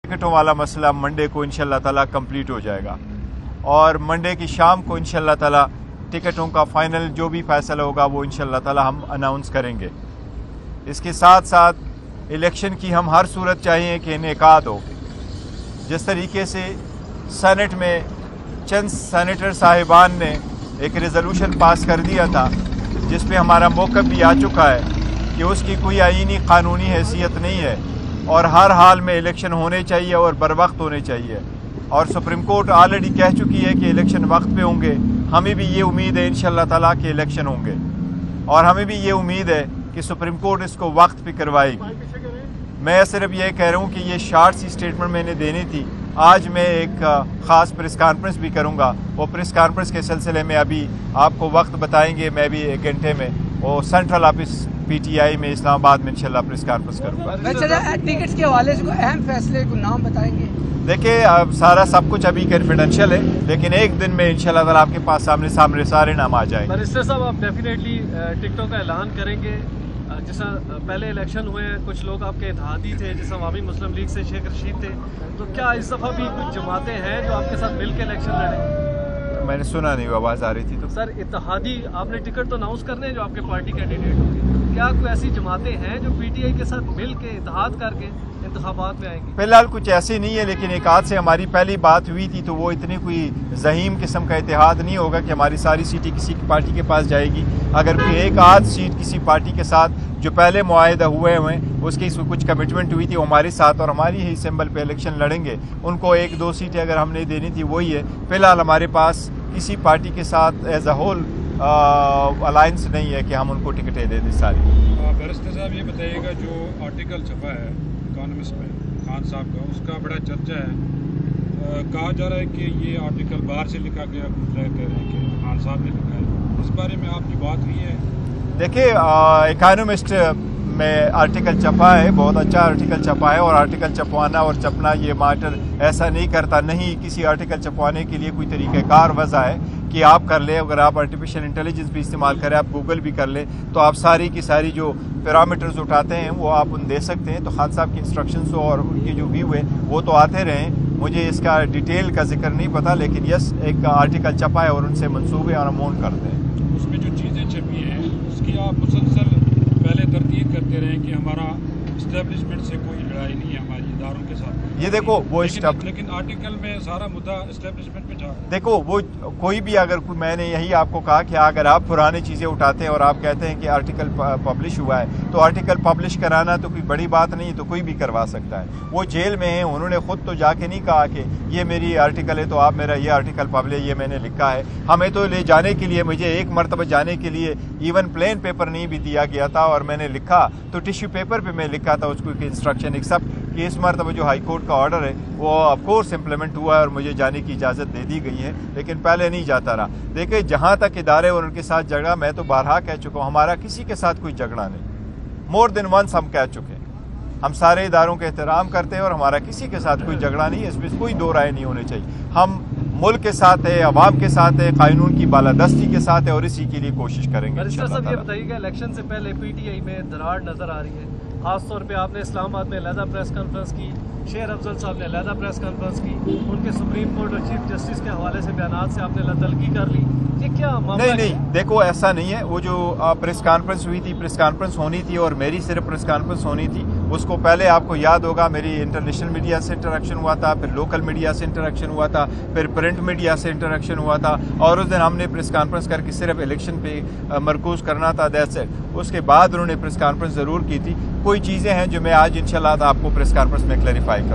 टिकटों वाला मसला मंडे को इंशाल्लाह ताला कंप्लीट हो जाएगा और मंडे की शाम को इंशाल्लाह ताला टिकटों का फाइनल जो भी फैसला होगा वो इंशाल्लाह ताला हम अनाउंस करेंगे। इसके साथ साथ इलेक्शन की हम हर सूरत चाहिए कि इनेकाद हो। जिस तरीके से सेनेट में चंद सेनेटर साहिबान ने एक रेजोल्यूशन पास कर दिया था जिस पे हमारा मौक़िफ़ भी आ चुका है कि उसकी कोई आईनी कानूनी हैसियत नहीं है और हर हाल में इलेक्शन होने चाहिए और बर वक्त होने चाहिए। और सुप्रीम कोर्ट ऑलरेडी कह चुकी है कि इलेक्शन वक्त पे होंगे। हमें भी ये उम्मीद है इंशाल्लाह ताला कि इलेक्शन होंगे और हमें भी ये उम्मीद है कि सुप्रीम कोर्ट इसको वक्त पे करवाएगी। मैं सिर्फ ये कह रहा हूँ कि ये शार्ट सी स्टेटमेंट मैंने देनी थी। आज मैं एक ख़ास प्रेस कॉन्फ्रेंस भी करूँगा। वो प्रेस कॉन्फ्रेंस के सिलसिले में अभी आपको वक्त बताएंगे। मैं भी 1 घंटे में वो सेंट्रल ऑफिस PTI में इस्लामाबाद में इंशाल्लाह प्रेस कॉन्फ्रेंस करूँगा। टिकट्स के हवाले से अहम फैसले को नाम बताएंगे? देखिए अब सारा सब कुछ अभी कॉन्फिडेंशियल है लेकिन एक दिन में इंशाल्लाह ताला आपके पास सामने सारे नाम आ जाएंगे। मिनिस्टर साहब आप डेफिनेटली टिकटों का ऐलान करेंगे? जैसा पहले इलेक्शन हुए कुछ लोग आपके इत्तेहादी थे जैसे अवामी मुस्लिम लीग से शेख रशीद थे, तो क्या इस दफ़ा भी कुछ जमातें हैं जो आपके साथ मिल के इलेक्शन लड़ेंगे? मैंने सुना नहीं, आवाज़ आ रही थी तो। सर इत्तेहादी आपने टिकट तो अनाउंस करने हैं जो आपके पार्टी कैंडिडेट होंगे, क्या कोई ऐसी जमातें हैं जो PTI के साथ मिल के इत्तेहाद करके इंतखाबात में आएंगी? फिलहाल कुछ ऐसी नहीं है लेकिन एक आध से हमारी पहली बात हुई थी तो वो इतनी कोई जहीम किस्म का इत्तेहाद नहीं होगा कि हमारी सारी सीटें किसी पार्टी के पास जाएगी। अगर कोई एक आध सीट किसी पार्टी के साथ जो पहले मुआहिदा हुए हैं उसकी कुछ कमिटमेंट हुई थी वो हमारे साथ और हमारी ही सिंबल पे इलेक्शन लड़ेंगे, उनको 1-2 सीटें अगर हमने देनी थी वही है। फिलहाल हमारे पास किसी पार्टी के साथ एज अ होल अलायंस नहीं है कि हम उनको टिकटें दे दें सारी। बैरिस्टर साहब ये बताइएगा जो आर्टिकल छपा है इकॉनमिस्ट में खान साहब का, उसका बड़ा चर्चा है। कहा जा रहा है कि ये आर्टिकल बाहर से लिखा गया, कुछ कह रहे हैं कि खान साहब ने लिखा है। इस बारे में आपकी बात हुई है? देखिए इकॉनमिस्ट में आर्टिकल छपा है, बहुत अच्छा आर्टिकल छपा है और आर्टिकल छपवाना और छपना ये मैटर ऐसा नहीं करता। नहीं, किसी आर्टिकल छपवाने के लिए कोई तरीक़ाकार वजह है कि आप कर ले। अगर आप आर्टिफिशियल इंटेलिजेंस भी इस्तेमाल करें, आप गूगल भी कर लें तो आप सारी की सारी जो पैरामीटर्स उठाते हैं वो आप उन दे सकते हैं। तो खान साहब की इंस्ट्रक्शंस और उनकी जो व्यू है वो तो आते रहे। मुझे इसका डिटेल का जिक्र नहीं पता लेकिन यस एक आर्टिकल छपा है और उनसे मंसूबे और अमाउंट करते हैं। उसमें जो चीज़ें छपी हैं उसकी आप मुसलसल पहले तरतीब करते रहे कि हमारा इस्टेब्लिशमेंट से कोई लड़ाई नहीं है हमारी इदारों के साथ। ये देखो वो लेकिन आर्टिकल में सारा मुद्दा इस्टेब्लिशमेंट पे था। देखो वो कोई भी अगर मैंने यही आपको कहा कि अगर आप पुरानी चीज़ें उठाते हैं और आप कहते हैं कि आर्टिकल पब्लिश हुआ है तो आर्टिकल पब्लिश कराना तो कोई बड़ी बात नहीं, तो कोई भी करवा सकता है। वो जेल में है, उन्होंने खुद तो जाके नहीं कहा कि ये मेरी आर्टिकल है तो आप मेरा ये आर्टिकल पब्लिश ये मैंने लिखा है। हमें तो ले जाने के लिए मुझे एक मरतबा जाने के लिए इवन प्लेन पेपर नहीं भी दिया गया था और मैंने लिखा तो टिश्यू पेपर पे मैं लिखा था उसको इंस्ट्रक्शन, एक्सेप्ट कि इस मरतबा जो हाई कोर्ट का ऑर्डर है वो ऑफकोर्स इम्प्लीमेंट हुआ है और मुझे जाने की इजाज़त दे दी गई है लेकिन पहले नहीं जाता रहा। देखिए जहाँ तक इदारे और उनके साथ झगड़ा, मैं तो बारहा कह चुका हूँ हमारा किसी के साथ कोई झगड़ा नहीं। मोर देन वंस हम कह चुके हैं, हम सारे इदारों का एहतराम करते हैं और हमारा किसी के साथ कोई झगड़ा नहीं है। इसमें कोई दो राय नहीं होनी चाहिए। हम मुल्क के साथ है, अवाम के साथ है, कानून की बालादस्ती के साथ है और इसी के लिए कोशिश करेंगे। बैरिस्टर साहब ये बताइएगा इलेक्शन से पहले PTI में दरार नजर आ रही है, खासतौर पे आपने इस्लामाबाद में अलहदा प्रेस कॉन्फ्रेंस की, शेर अफजल साहब ने अलहदा प्रेस कॉन्फ्रेंस की, उनके सुप्रीम कोर्ट और चीफ जस्टिस के हवाले से बयानात से आपने तलगी कर ली, ये क्या मामला? नहीं, देखो ऐसा नहीं है। वो जो प्रेस कॉन्फ्रेंस हुई थी, प्रेस कॉन्फ्रेंस होनी थी और मेरी सिर्फ प्रेस कॉन्फ्रेंस होनी थी। उसको पहले आपको याद होगा मेरी इंटरनेशनल मीडिया से इंटरेक्शन हुआ था, फिर लोकल मीडिया से इंटरेक्शन हुआ था, फिर प्रिंट मीडिया से इंटरेक्शन हुआ था और उस दिन हमने प्रेस कॉन्फ्रेंस करके सिर्फ इलेक्शन पे मरकूज करना था, दैट्स इट। उसके बाद उन्होंने प्रेस कॉन्फ्रेंस ज़रूर की थी। कोई चीज़ें हैं जो मैं आज इंशाल्लाह आपको प्रेस कॉन्फ्रेंस में क्लैरिफाई करूँ।